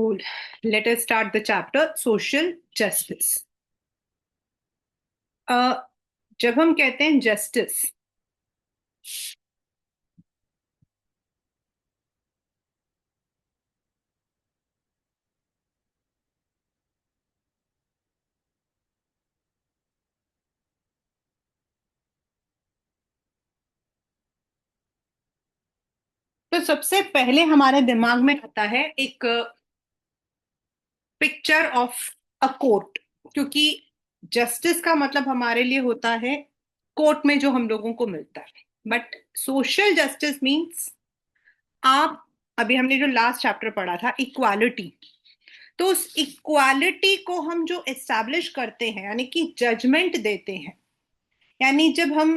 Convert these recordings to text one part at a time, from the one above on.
So let us start the chapter social justice. जब हम कहते हैं जस्टिस, तो सबसे पहले हमारे दिमाग में आता है एक पिक्चर ऑफ अ कोर्ट, क्योंकि जस्टिस का मतलब हमारे लिए होता है कोर्ट में जो हम लोगों को मिलता है। बट सोशल जस्टिस मीन्स, आप अभी हमने जो लास्ट चैप्टर पढ़ा था इक्वालिटी, तो उस इक्वालिटी को हम जो एस्टैब्लिश करते हैं यानी कि जजमेंट देते हैं, यानी जब हम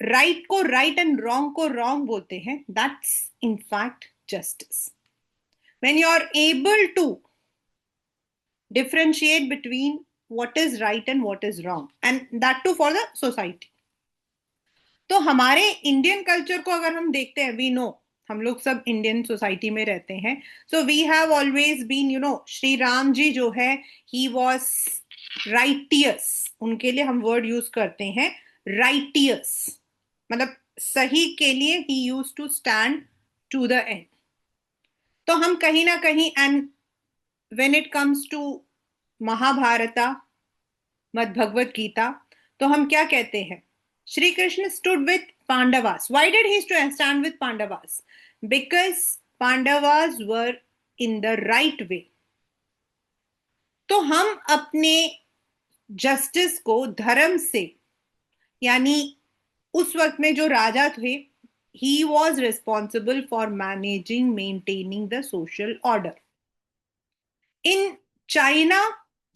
राइट को राइट एंड रॉन्ग को रॉन्ग बोलते हैं, that's in fact justice. When you are able to differentiate between what is right and what is wrong, and that too for the society. तो हमारे इंडियन कल्चर को अगर हम देखते हैं, वी नो हम लोग सब इंडियन सोसाइटी में रहते हैं, so we have always been, Shri Ram ji जो है, ही वॉज राइटियस। उनके लिए हम वर्ड यूज करते हैं राइटियस, मतलब सही के लिए he used to stand to the end. तो हम कहीं ना कहीं, and when it comes to Mahabharata, मद भगवत गीता, तो हम क्या कहते हैं? Shri Krishna stood with Pandavas. Why did he stand with Pandavas? Because Pandavas were in the right way. तो हम अपने जस्टिस को धर्म से, यानी उस वक्त में जो राजा थे, he was responsible for managing, maintaining the social order. In China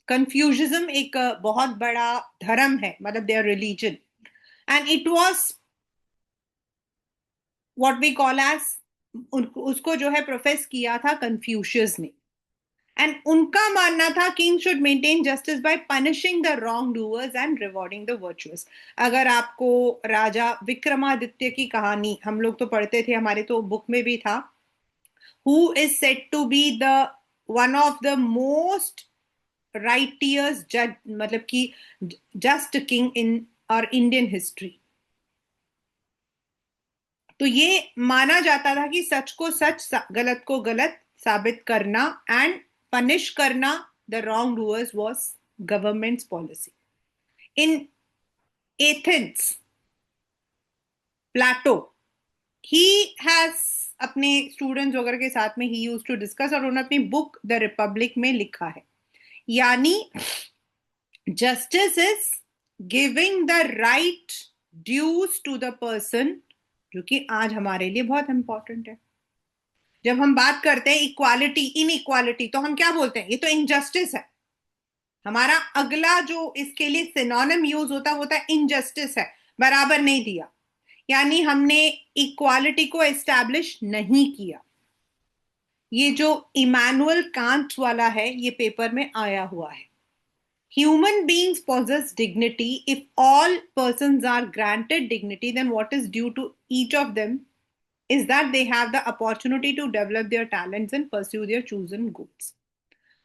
Confucianism एक बहुत बड़ा धर्म है, मतलब there religion, and it was what we call as, उसको जो है प्रोफेस किया था कंफ्यूशियस ने, एंड उनका मानना था king should maintain justice by punishing the wrong doers and rewarding the virtuous. अगर आपको राजा विक्रमादित्य की कहानी, हम लोग तो पढ़ते थे, हमारे तो बुक में भी था, who is said to be the one of the most righteous जज, मतलब कि जस्ट किंग इन और इंडियन हिस्ट्री। तो ये माना जाता था कि सच को सच, गलत को गलत साबित करना एंड पनिश करना the wrong doers was government's policy. In Athens, Plato, he has अपने स्टूडेंट्स वगैरह के साथ में ही यूज्ड टू डिस्कस, और उन्होंने अपनी बुक द रिपब्लिक में लिखा है, यानी justice is giving the right dues to the person, जो कि आज हमारे लिए बहुत इंपॉर्टेंट है। जब हम बात करते हैं इक्वालिटी, इन इक्वालिटी, तो हम क्या बोलते हैं? ये तो इनजस्टिस है। हमारा अगला जो इसके लिए सिनोनिम यूज होता है इनजस्टिस है, बराबर नहीं दिया, यानी हमने इक्वालिटी को एस्टैब्लिश नहीं किया। ये जो इमैनुअल कांट वाला है, ये पेपर में आया हुआ है। Human beings possess dignity. If all persons are granted dignity, then what is due to each of them is that they have the opportunity to develop their talents and pursue their chosen goals.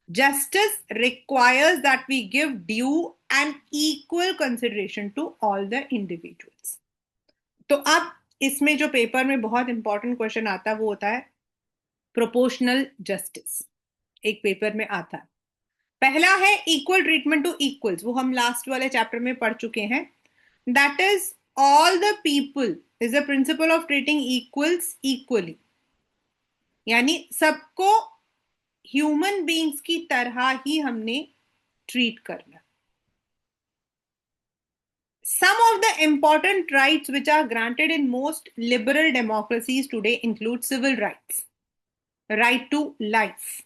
Justice requires that we give due and equal consideration to all the individuals. तो अब इसमें जो paper में बहुत important question आता है वो होता है प्रोपोर्शनल जस्टिस। एक पेपर में आता है, पहला है इक्वल ट्रीटमेंट टू इक्वल्स, वो हम लास्ट वाले चैप्टर में पढ़ चुके हैं। That is all the people is the principle of treating equals equally, यानी सबको ह्यूमन बीइंग्स की तरह ही हमने ट्रीट करना। Some of the important rights which are granted in most liberal democracies today include civil rights, right to life.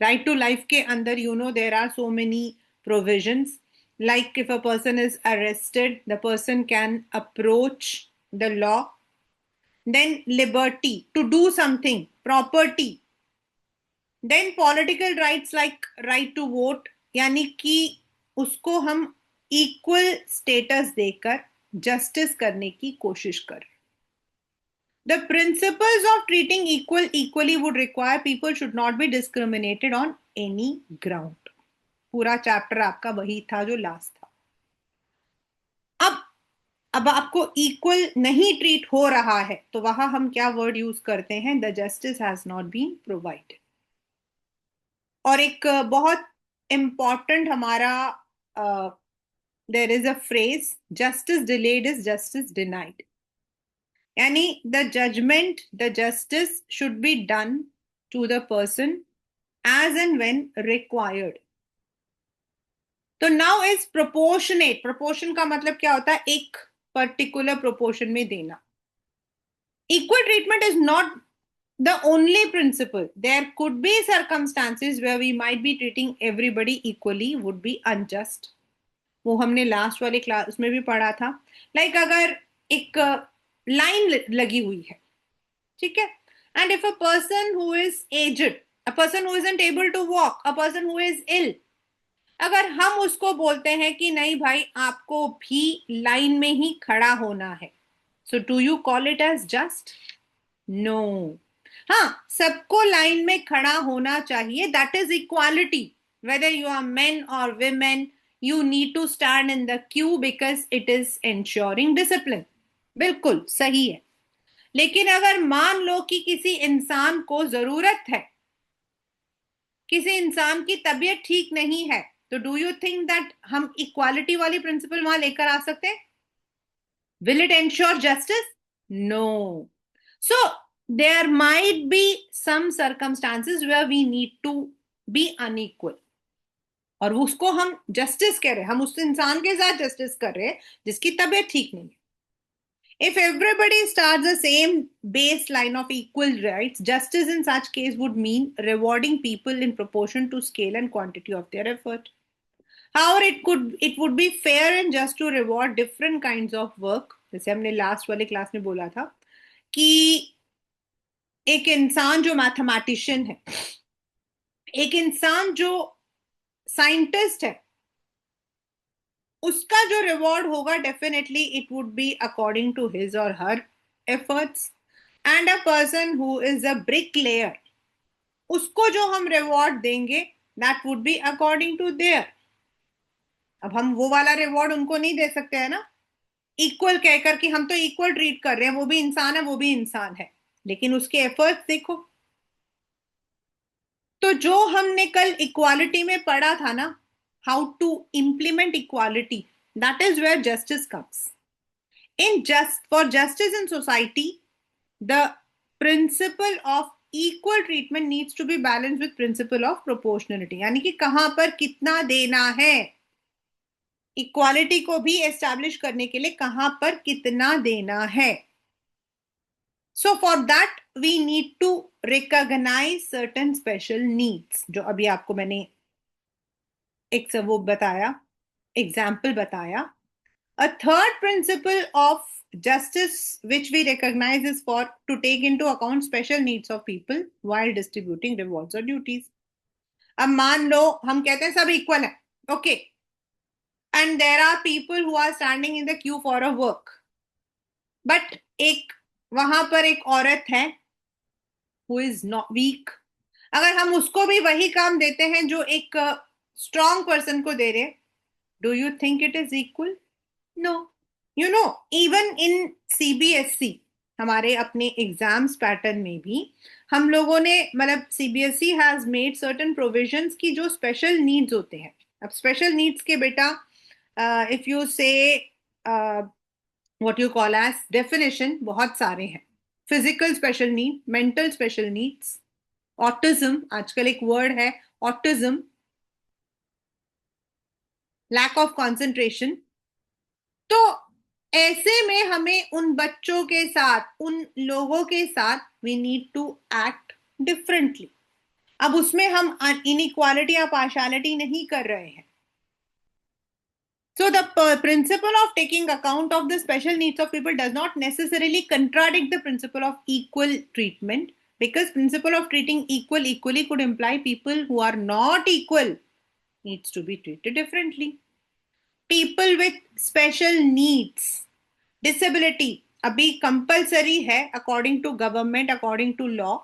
Right to life के अंदर, there are so many provisions, like if a person is arrested, the person can approach the law. Then liberty to do something, property. Then political rights like right to vote, यानी कि उसको हम equal status देकर justice करने की कोशिश कर। The principles of treating equal equally would require people should not be discriminated on any ground. पूरा चैप्टर आपका वही था जो लास्ट था. अब आपको इक्वल नहीं ट्रीट हो रहा है तो वहां हम क्या वर्ड यूज करते हैं? The justice has not been provided. और एक बहुत इंपॉर्टेंट हमारा there is a phrase, justice delayed is justice denied. यानी the judgment, the justice should be done to the person as and when required. तो now is proportionate. Proportion का मतलब क्या होता है? एक पर्टिकुलर प्रोपोर्शन में देना. Equal treatment is not the only principle. There could be circumstances where we might be treating everybody equally would be unjust. वो हमने लास्ट वाले क्लास में भी पढ़ा था. लाइक अगर एक लाइन लगी हुई है, ठीक है, and if a person who is aged, a person who isn't able to walk, a person who is ill, अगर हम उसको बोलते हैं कि नहीं भाई आपको भी लाइन में ही खड़ा होना है, so do you call it as just? No. हाँ, सबको लाइन में खड़ा होना चाहिए. That is equality. Whether you are men और women, you need to stand in the queue because it is ensuring discipline. बिल्कुल सही है. लेकिन अगर मान लो कि किसी इंसान को जरूरत है, किसी इंसान की तबीयत ठीक नहीं है, तो डू यू थिंक दैट हम इक्वालिटी वाली प्रिंसिपल वहां लेकर आ सकते हैं? Will it ensure justice? No. So there might be some circumstances where we need to be unequal. और उसको हम जस्टिस कह रहे हैं, हम उस इंसान के साथ जस्टिस कर रहे हैं जिसकी तबीयत ठीक नहीं है. If everybody starts the same baseline of equal rights, justice in such case would mean rewarding people in proportion to scale and quantity of their effort. However, it would be fair and just to reward different kinds of work. जैसे हमने last वाले class में बोला था कि एक इंसान जो मैथमेटिशियन है, एक इंसान जो साइंटिस्ट है, उसका जो रिवॉर्ड होगा definitely it would be according to his और her efforts. And a person who is a brick layer, उसको जो हम रिवॉर्ड देंगे that would be according to their. अब हम वो वाला रिवॉर्ड उनको नहीं दे सकते हैं ना, इक्वल कहकर कि हम तो इक्वल ट्रीट कर रहे हैं, वो भी इंसान है, वो भी इंसान है, लेकिन उसके एफर्ट्स देखो. तो जो हमने कल इक्वालिटी में पढ़ा था ना, how to implement equality, that is where justice comes in. Just for justice in society, the principle of equal treatment needs to be balance with principle of proportionality. यानी कि कहां पर कितना देना है, इक्वालिटी को भी एस्टैब्लिश करने के लिए कहां पर कितना देना है. So for that we need to recognize certain special needs, जो अभी आपको मैंने एक वो बताया, एग्जाम्पल बताया. A third principle of justice which we recognize is for to take into account special needs of people while distributing rewards or duties. अब मान लो हम कहते हैं सब इक्वल है, okay, and there are people who are standing in the queue for a work, but एक वहां पर एक औरत है हु इज नॉट वीक. अगर हम उसको भी वही काम देते हैं जो एक स्ट्रॉन्ग पर्सन को दे रहे, do you think it is equal? No. You know, even in CBSE हमारे अपने एग्जाम्स पैटर्न में भी हम लोगों ने, मतलब CBSE has made certain provisions की जो स्पेशल नीड्स होते हैं. अब स्पेशल नीड्स के बेटा, if you say what you call as definition, बहुत सारे हैं. Physical special need, mental special needs, autism, आजकल एक वर्ड है ऑटिज्म, लैक ऑफ कंसंट्रेशन. तो ऐसे में हमें उन बच्चों के साथ, उन लोगों के साथ we need to act differently. अब उसमें हम इनइक्वालिटी या पार्शियलिटी नहीं कर रहे हैं. So the principle of taking account of the special needs of people does not necessarily contradict the principle of equal treatment, because principle of treating equally could imply people who are not equal needs to be treated differently. People with special needs, disability, अभी compulsory है according to government, according to law,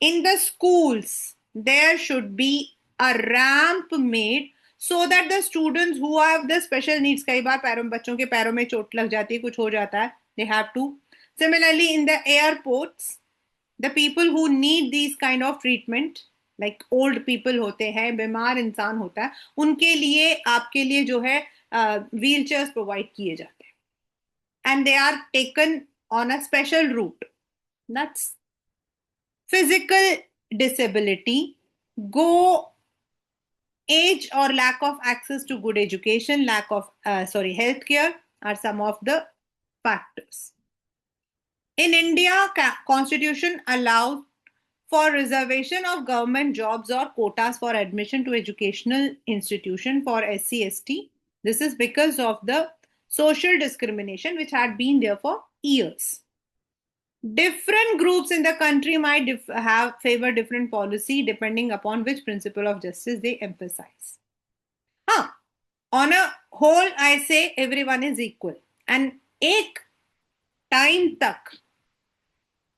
in the schools there should be a ramp made so that the students who have the special needs, कई बार पैरों, बच्चों के पैरों में चोट लग जाती है, कुछ हो जाता है, they have to, similarly in the airports, the people who need this kind of treatment, like old people होते हैं, बीमार इंसान होता है, उनके लिए आपके लिए जो है व्हील चेयर्स प्रोवाइड किए जाते हैं, and they are taken on a special route. That's physical disability. Go age or lack of access to good education, lack of healthcare are some of the factors. In India, constitution allows for reservation of government jobs or quotas for admission to educational institution for SC/ST. This is because of the social discrimination which had been there for years. Different groups in the country might have favor different policy depending upon which principle of justice they emphasize. On a whole, I say everyone is equal. And एक time तक,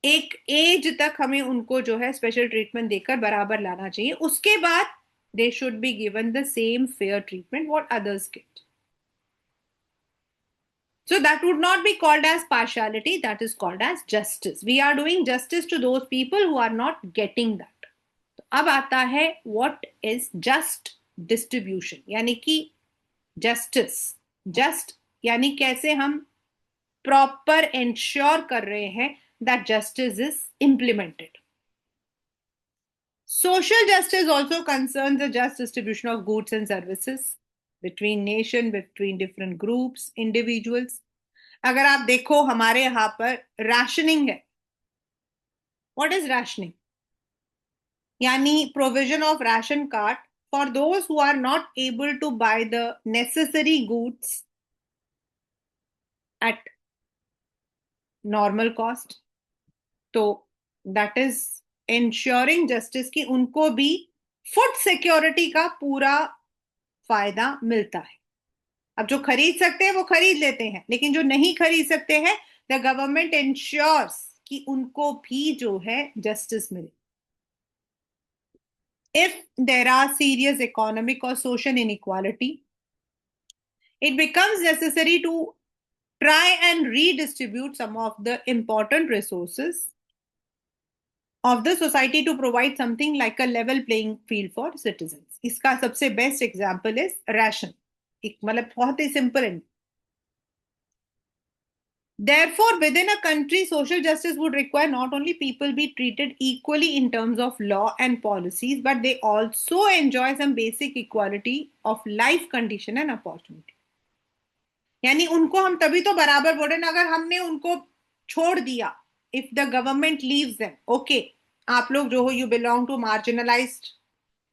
एक as तक हमें उनको जो है special treatment देकर बराबर लाना चाहिए, उसके बाद they should be given the same fair treatment what others get. So that would not be called as partiality, that is called as justice. We are doing justice to those people who are not getting that. तो अब आता है what is just distribution, यानी कि justice. Just यानी कैसे हम proper ensure कर रहे हैं that justice is implemented. Social justice also concerns the just distribution of goods and services between nation, between different groups, individuals. अगर आप देखो हमारे यहाँ पर राशनिंग है. What is rationing? यानी provision of ration card for those who are not able to buy the necessary goods at normal cost. तो that is ensuring justice कि उनको भी फूड सिक्योरिटी का पूरा फायदा मिलता है. अब जो खरीद सकते हैं वो खरीद लेते हैं, लेकिन जो नहीं खरीद सकते हैं द गवर्नमेंट इंश्योर्स कि उनको भी जो है जस्टिस मिले. If there are serious economic or social inequality, it becomes necessary to try and redistribute some of the important resources of the society to provide something like a level playing field for citizens. इसका सबसे best example is ration. एक मतलब बहुत ही simple है. Therefore, within a country, social justice would require not only people be treated equally in terms of law and policies, but they also enjoy some basic equality of life condition and opportunity. यानी उनको हम तभी तो बराबर बोल रहे हैं. अगर हमने उनको छोड़ दिया, if the government leaves them, okay, आप लोग जो हो you belong to marginalized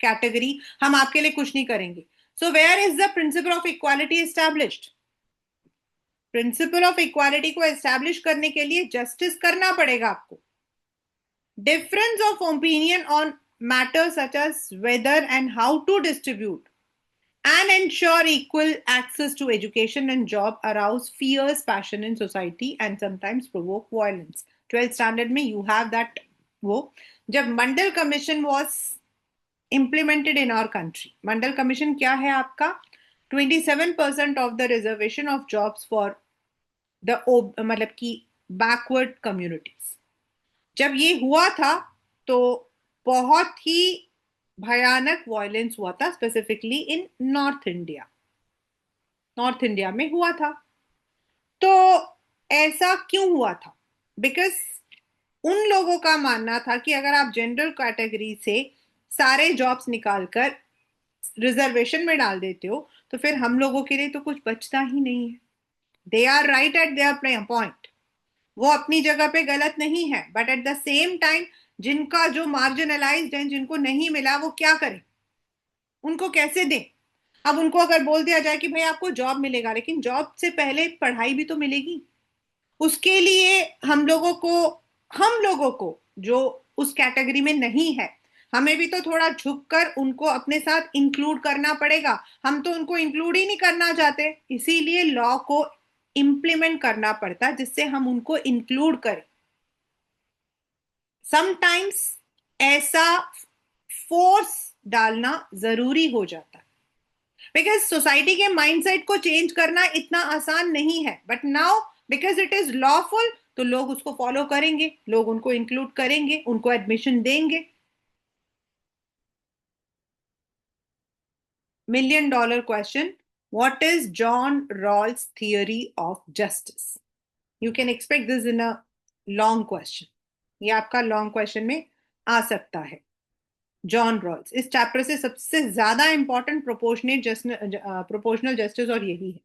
category, हम आपके लिए कुछ नहीं करेंगे. So where is the principle of equality established? Principle of equality को एस्टैब्लिश करने के लिए जस्टिस करना पड़ेगा आपको. Difference of opinion on matters such as whether and how to distribute and ensure equal access to education and job arouse fears, passion in society and sometimes provoke violence. 12th standard में you have that. वो जब Mandal commission was implemented in our country, Mandal commission क्या है आपका? 27% of the reservation of jobs for the मतलब कि backward communities. जब ये हुआ था तो बहुत ही भयानक वायलेंस हुआ था, specifically in north India. North India में हुआ था. तो ऐसा क्यों हुआ था? बिकॉज उन लोगों का मानना था कि अगर आप जनरल कैटेगरी से सारे जॉब्स निकालकर रिजर्वेशन में डाल देते हो तो फिर हम लोगों के लिए तो कुछ बचता ही नहीं है. They are right at their point. वो अपनी जगह पे गलत नहीं है, but at the same time जिनका जो मार्जिनलाइज्ड है, जिनको नहीं मिला, वो क्या करें? उनको कैसे दें? अब उनको अगर बोल दिया जाए कि भाई आपको जॉब मिलेगा, लेकिन जॉब से पहले पढ़ाई भी तो मिलेगी. उसके लिए हम लोगों को जो उस कैटेगरी में नहीं है, हमें भी तो थोड़ा झुककर उनको अपने साथ इंक्लूड करना पड़ेगा. हम तो उनको इंक्लूड ही नहीं करना चाहते, इसीलिए लॉ को इम्प्लीमेंट करना पड़ता जिससे हम उनको इंक्लूड करें. समटाइम्स ऐसा फोर्स डालना जरूरी हो जाता है, बिकॉज सोसाइटी के माइंडसेट को चेंज करना इतना आसान नहीं है. But now because it is lawful, तो लोग उसको फॉलो करेंगे, लोग उनको इंक्लूड करेंगे, उनको एडमिशन देंगे. million dollar question: what is John Rawls theory of justice? You can expect this in a long question. ये आपका लॉन्ग क्वेश्चन में आ सकता है. जॉन रॉल्स, इस चैप्टर से सबसे ज्यादा इंपॉर्टेंट प्रोपोर्शनल जस्टिस और यही है.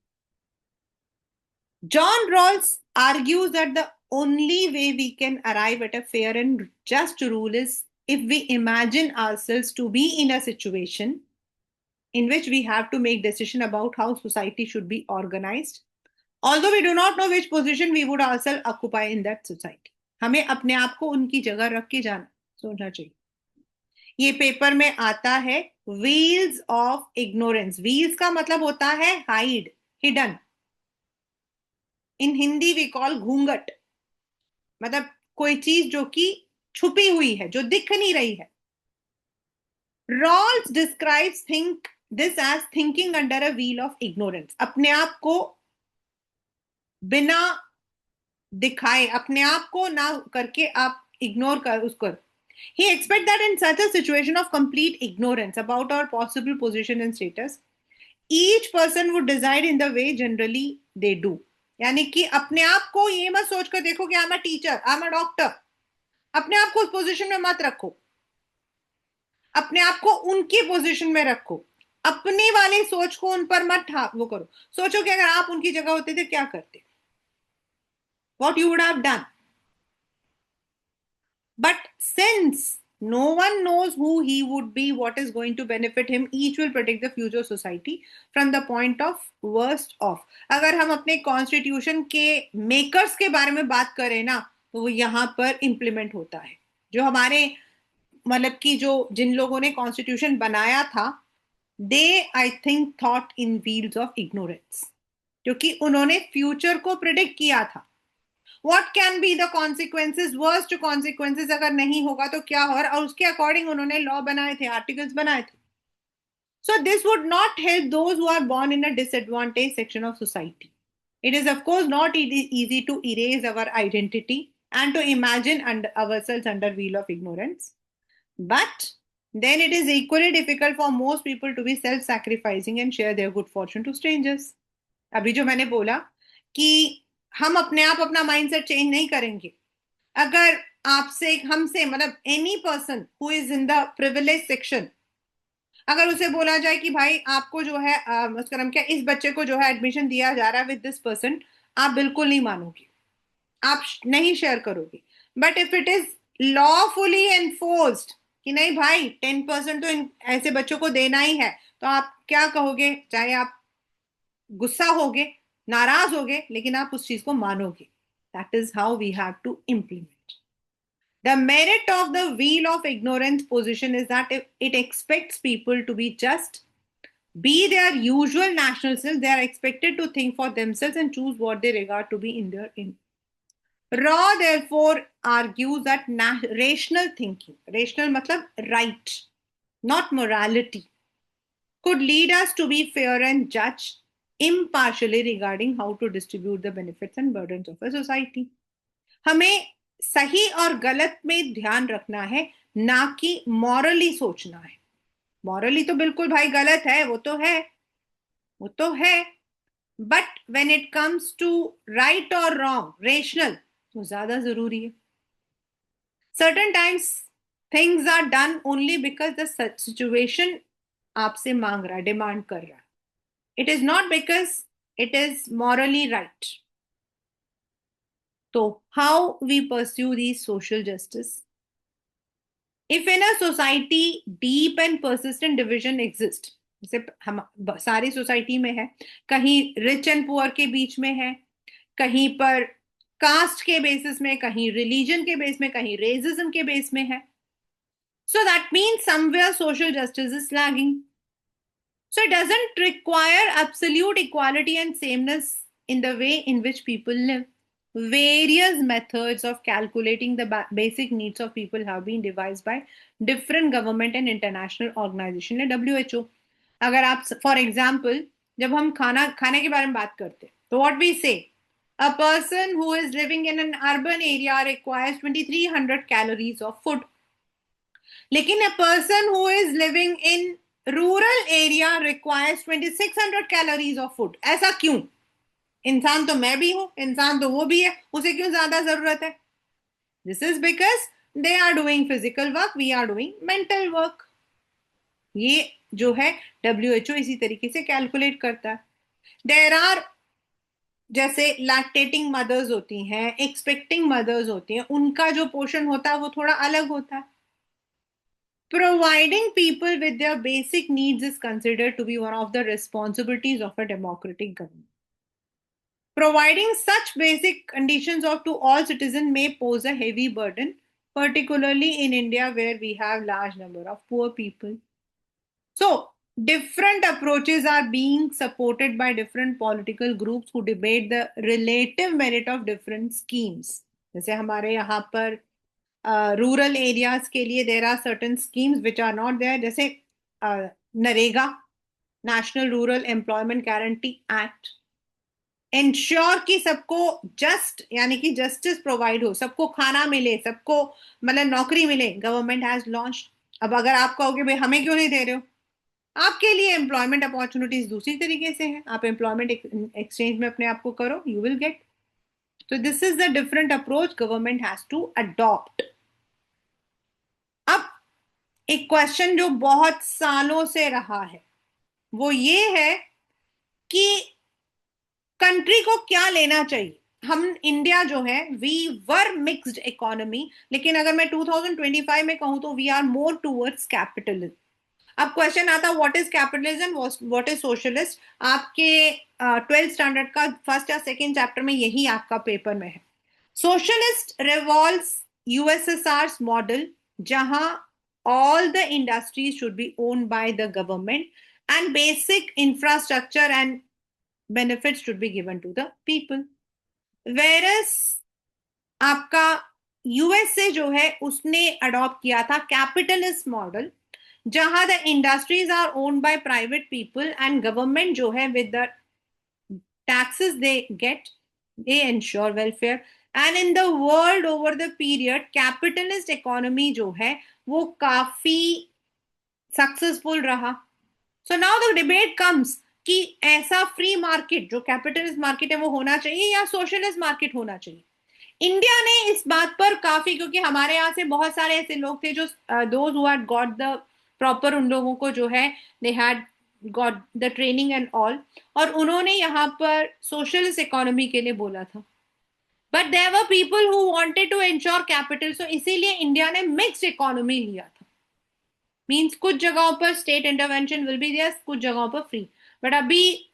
John Rawls argues that the only way we can arrive at a fair and just rule is if we imagine ourselves to be in a situation in which we have to make decision about how society should be organized, although we do not know which position we would ourselves occupy in that society. हमें अपने आप को उनकी जगह रख के जाना सोचना चाहिए. ये पेपर में आता है व्हील्स ऑफ इग्नोरेंस. व्हील्स का मतलब होता है hide, hidden. In Hindi we call ghoonghat, मतलब कोई चीज जो कि छुपी हुई है, जो दिख नहीं रही है. Rawls describes this as thinking under a wheel of ignorance. अपने आप को बिना दिखाए, अपने आप को ना करके आप इग्नोर कर उसको. He expects that in such a situation of complete ignorance about our possible position and status, each person would decide in the way generally they do. यानी कि अपने आप को ये मत सोचकर देखो कि I am a teacher, I am a doctor. अपने आप को उस पोजीशन में मत रखो, अपने आप को उनकी पोजीशन में रखो. अपने वाले सोच को उन पर मत वो करो. सोचो कि अगर आप उनकी जगह होते थे क्या करते, what you would have done. But since no one knows who he would be, what is going to benefit him, each will predict the future society from the point of worst of. अगर हम अपने constitution के makers के बारे में बात करें ना, तो वो यहाँ पर इंप्लीमेंट होता है. जो हमारे मतलब कि जो जिन लोगों ने कॉन्स्टिट्यूशन बनाया था, they I think thought in wheels of ignorance, क्योंकि उन्होंने फ्यूचर को प्रिडिक्ट किया था. What can be the consequences, worst consequences अगर नहीं होगा तो क्या हो, और उसके अकॉर्डिंग उन्होंने लॉ बनाए थे, आर्टिकल्स बनाए थे. So this would not help those who are born in a disadvantaged section of society. It is of course not easy to erase our identity and to imagine ourselves under wheel of ignorance. But then it is equally difficult for most people to be self-sacrificing and share their good fortune to strangers. अभी जो मैंने बोला कि हम अपने आप अपना mindset change नहीं करेंगे. अगर आपसे हमसे मतलब any person who is in the privilege section, अगर उसे बोला जाए कि भाई आपको जो है उसका नाम क्या, इस बच्चे को जो है एडमिशन दिया जा रहा है विद दिस पर्सन, आप बिल्कुल नहीं मानोगे, आप नहीं शेयर करोगे. But if it is lawfully enforced कि नहीं भाई 10% तो ऐसे बच्चों को देना ही है, तो आप क्या कहोगे, चाहे आप गुस्सा होगे, नाराज होगे, लेकिन आप उस चीज को मानोगे. That is how we have to implement. The merit of the veil of ignorance position is that it expects people to be just be their usual national self. They are expected to think for themselves and choose what they regard to be in their in. Raw therefore argues that rational thinking, rational matlab right, not morality, could lead us to be fair and judge impartially regarding how to distribute the benefits and burdens of a society. हमें सही और गलत में ध्यान रखना है, ना कि मॉरली सोचना है. मॉरली तो बिल्कुल भाई गलत है, वो तो है, वो तो है. But when it comes to right और रॉन्ग, रेशनल, तो ज्यादा जरूरी है. Certain times things are done only because the situation आपसे मांग रहा है, डिमांड कर रहा है. It is not because it is morally right. तो how we pursue the social justice? If in a society deep and persistent division exist, जैसे हम सारी सोसाइटी में है, कहीं रिच एंड पुअर के बीच में है, कहीं पर कास्ट के बेसिस में, कहीं रिलीजन के बेस में, कहीं रेसिज्म के बेस में है. So that means somewhere social justice is lagging. So it doesn't require absolute equality and sameness in the way in which people live. Various methods of calculating the basic needs of people have been devised by different government and international organization like WHO. अगर आप for example जब हम खाने के बारे में बात करते हैं तो व्हाट वी से a person who is living in an urban area requires 2300 calories of food. लेकिन a person who is living in rural area requires 2600 calories of food. ऐसा क्यों? इंसान तो मैं भी हूं, इंसान तो वो भी है, उसे क्यों ज्यादा जरूरत है? This is because they are doing physical work, we are doing mental work. ये जो है WHO इसी तरीके से कैलकुलेट करता है. देयर आर जैसे लैक्टेटिंग मदर्स होती हैं, एक्सपेक्टिंग मदर्स होती हैं, उनका जो पोषण होता है वो थोड़ा अलग होता है. Providing people with their basic needs is considered to be one of the responsibilities of a democratic government. Providing such basic conditions of to all citizens may pose a heavy burden, particularly in India where we have large number of poor people. So, different approaches are being supported by different political groups who debate the relative merit of different schemes. जैसे हमारे यहाँ पर rural areas के लिए there are certain schemes which are not there, जैसे NREGA, national rural employment guarantee act. Ensure कि सबको just यानी कि जस्टिस प्रोवाइड हो, सबको खाना मिले, सबको मतलब नौकरी मिले, गवर्नमेंट हैज लॉन्च्ड. अब अगर आप कहोगे भाई हमें क्यों नहीं दे रहे हो, आपके लिए एम्प्लॉयमेंट अपॉर्चुनिटीज दूसरी तरीके से हैं, आप एम्प्लॉयमेंट एक्सचेंज में अपने आप को करो, you will get. So this is the different approach government has to adopt. अब एक क्वेश्चन जो बहुत सालों से रहा है वो ये है कि कंट्री को क्या लेना चाहिए. हम इंडिया जो है वी वर मिक्स्ड इकोनॉमी, लेकिन अगर मैं 2025 में कहूं तो we are more towards capitalism. अब क्वेश्चन आता what is capitalism, what is socialist. आपके 12th स्टैंडर्ड का फर्स्ट या सेकेंड चैप्टर में यही आपका पेपर में है. सोशलिस्ट रिवॉल्व्स यूएसएसआर मॉडल जहां all the industries should be owned by the government and basic infrastructure and benefits should be given to the people. Whereas आपका USA जो है उसने अडॉप्ट किया था कैपिटलिस्ट मॉडल जहां the industries are owned by private people and government जो है with the taxes they get they ensure welfare. And in the world over the period capitalist economy जो है वो काफी सक्सेसफुल रहा. So now the debate comes कि ऐसा free market जो कैपिटलिस्ट मार्केट है वो होना चाहिए या सोशलिस्ट मार्केट होना चाहिए. इंडिया ने इस बात पर काफी, क्योंकि हमारे यहाँ से बहुत सारे ऐसे लोग थे जो those who had got the proper, उन लोगों को जो है they had got the training and all, और उन्होंने यहाँ पर सोशलिस्ट इकोनॉमी के लिए बोला था. But there were people who wanted to ensure capital, so इसीलिए इंडिया ने मिक्स्ड इकोनॉमी लिया था. मींस कुछ जगहों पर state intervention will be there, कुछ जगहों पर फ्री. बट अभी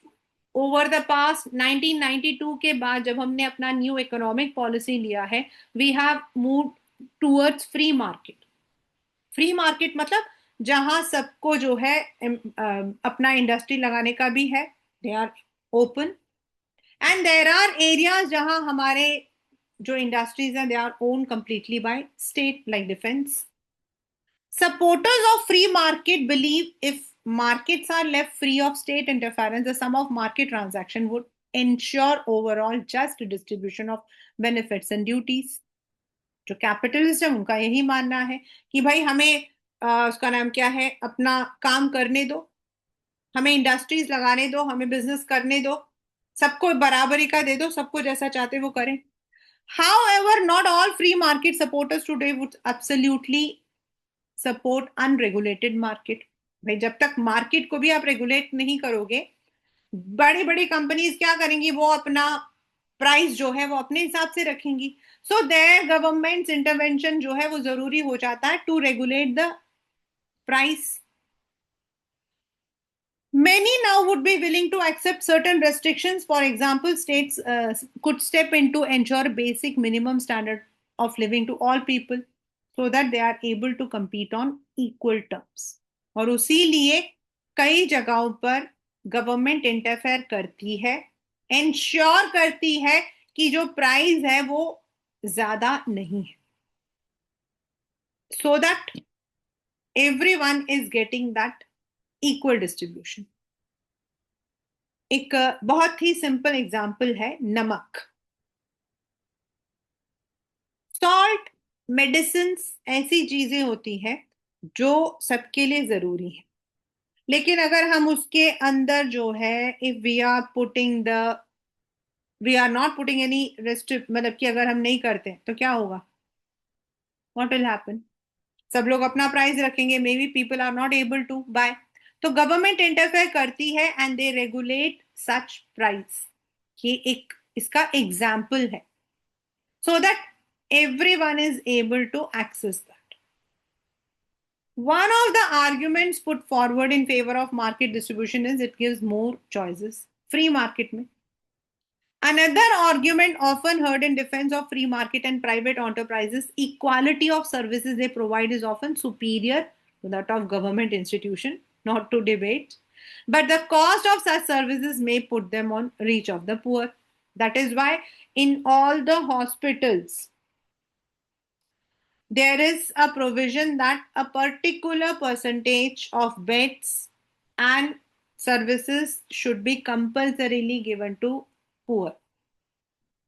ओवर द पास्ट 1992 के बाद जब हमने अपना न्यू इकोनॉमिक पॉलिसी लिया है, we have move towards free market. Free market मतलब जहां सबको जो है अपना इंडस्ट्री लगाने का भी है, they are open. And there are areas जहां हमारे जो इंडस्ट्रीज हैं they are own completely by state, like defence. Supporters of free market believe if markets are left free of state interference, the sum of market transaction would ensure overall just distribution of benefits and duties. जो capitalist है उनका यही मानना है कि भाई हमें उसका नाम क्या है, अपना काम करने दो, हमें इंडस्ट्रीज लगाने दो, हमें बिजनेस करने दो, सबको बराबरी का दे दो, सबको जैसा चाहते वो करें. However, not all free market supporters today would absolutely support unregulated market. भाई जब तक मार्केट को भी आप रेगुलेट नहीं करोगे, बड़ी बड़ी कंपनीज क्या करेंगी, वो अपना प्राइस जो है वो अपने हिसाब से रखेंगी. सो देयर गवर्नमेंट इंटरवेंशन जो है वो जरूरी हो जाता है to regulate the price. Many now would be willing to accept certain restrictions. For example, states could step in to ensure basic minimum standard of living to all people, so that they are able to compete on equal terms. और उसी लिए कई जगहों पर government interfere करती है ensure करती है कि जो प्राइस है वो ज्यादा नहीं है, so that everyone is getting that equal distribution. एक बहुत ही सिंपल एग्जांपल है नमक, सॉल्ट, मेडिसिन, ऐसी चीजें होती हैं जो सबके लिए जरूरी है, लेकिन अगर हम उसके अंदर जो है, if we are not putting any restrict, मतलब कि अगर हम नहीं करते तो क्या होगा, व्हाट विल हैपन, सब लोग अपना प्राइस रखेंगे, maybe people are not able to buy, तो गवर्नमेंट इंटरफेयर करती है and they regulate such price. ये एक इसका एग्जाम्पल है, so that everyone is able to access that. One of the arguments put forward in favor of market distribution is it gives more choices, free market mein. Another argument often heard in defense of free market and private enterprises, equality of services they provide is often superior to that of government institution, not to debate. But the cost of such services may put them on reach of the poor. That is why in all the hospitals, there is a provision that a particular percentage of beds and services should be compulsorily given to poor.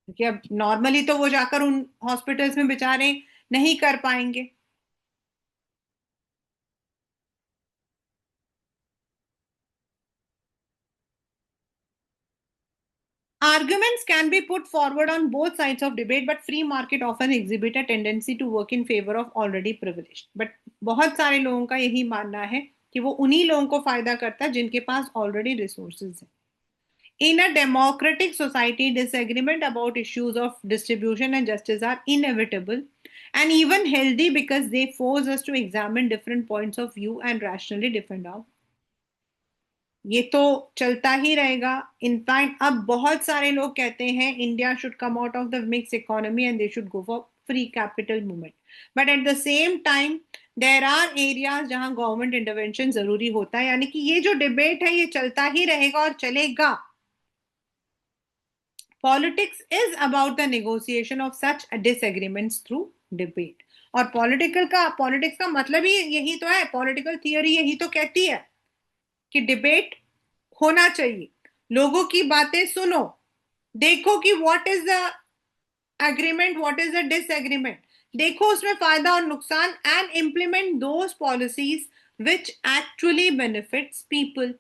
क्योंकि अब normally तो वो जाकर उन hospitals में बेचारे नहीं कर पाएंगे। Arguments can be put forward on both sides of debate, but free market often exhibit a tendency to work in favor of already privileged. But बहुत सारे लोगों का यही मानना है कि वो उन्हीं लोगों को फायदा करता है जिनके पास ऑलरेडी रिसोर्सेज है। In a democratic society, disagreement about issues of distribution and justice are inevitable and even healthy because they force us to examine different points of view and rationally defend our. ये तो चलता ही रहेगा। In fact अब बहुत सारे लोग कहते हैं India should come out of the mix economy and they should go for free capital movement, but at the same time there are areas जहां गवर्नमेंट इंटरवेंशन जरूरी होता है, यानी कि ये जो डिबेट है ये चलता ही रहेगा और चलेगा। Politics is about the negotiation of such disagreements through debate. और पॉलिटिक्स का मतलब ही यही तो है, पॉलिटिकल थियोरी यही तो कहती है कि डिबेट होना चाहिए, लोगों की बातें सुनो, देखो कि what is the agreement, what is the disagreement, देखो उसमें फायदा और नुकसान and implement those policies which actually benefits people.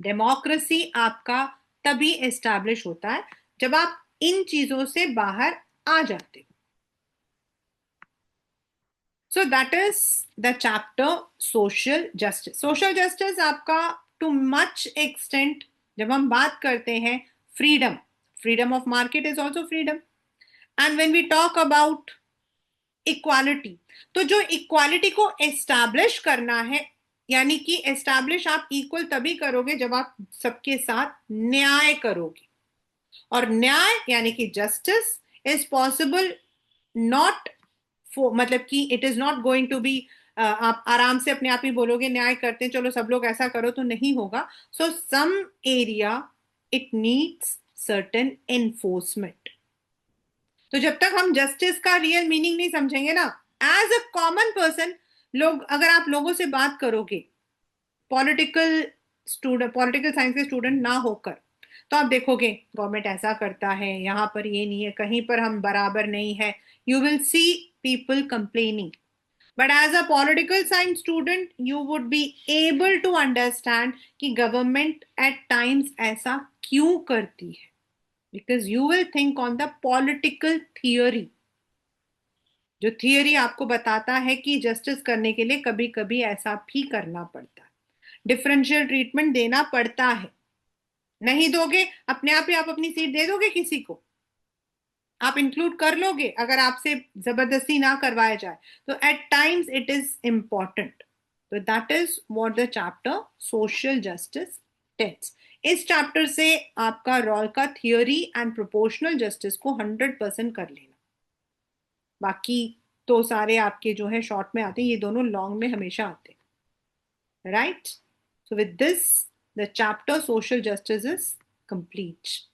Democracy आपका तभी एस्टैब्लिश होता है जब आप इन चीजों से बाहर आ जाते हो। So that is the chapter social justice. Social justice आपका टू मच एक्सटेंट जब हम बात करते हैं freedom, freedom of market is also freedom, and when we talk about equality, तो जो इक्वालिटी को एस्टैब्लिश करना है, यानी कि एस्टैब्लिश आप इक्वल तभी करोगे जब आप सबके साथ न्याय करोगे, और न्याय यानी कि justice is possible not for, मतलब कि it is not going to be आप आराम से अपने आप ही बोलोगे न्याय करते हैं चलो सब लोग ऐसा करो, तो नहीं होगा। So some area it needs certain enforcement. तो जब तक हम जस्टिस का रियल मीनिंग नहीं समझेंगे ना, एज अ कॉमन पर्सन, लोग अगर आप लोगों से बात करोगे पॉलिटिकल साइंस के स्टूडेंट ना होकर, तो आप देखोगे गवर्नमेंट ऐसा करता है, यहाँ पर ये नहीं है, कहीं पर हम बराबर नहीं है, you will see people complaining. But as a political science student you would be able to understand कि गवर्नमेंट एट टाइम्स ऐसा क्यों करती है, because you will think on the political theory, जो थियोरी आपको बताता है कि जस्टिस करने के लिए कभी कभी ऐसा भी करना पड़ता है, डिफरेंशियल ट्रीटमेंट देना पड़ता है। नहीं दोगे अपने आप ही आप अपनी सीट दे दोगे किसी को, आप इंक्लूड कर लोगे अगर आपसे जबरदस्ती ना करवाया जाए, तो at times it is important. तो that is what the chapter social justice tells. इस चैप्टर से आपका रॉल का थियोरी एंड प्रोपोर्शनल जस्टिस को 100% कर लेना, बाकी तो सारे आपके जो है शॉर्ट में आते हैं, ये दोनों लॉन्ग में हमेशा आते हैं, right. So with this the chapter social justice is complete.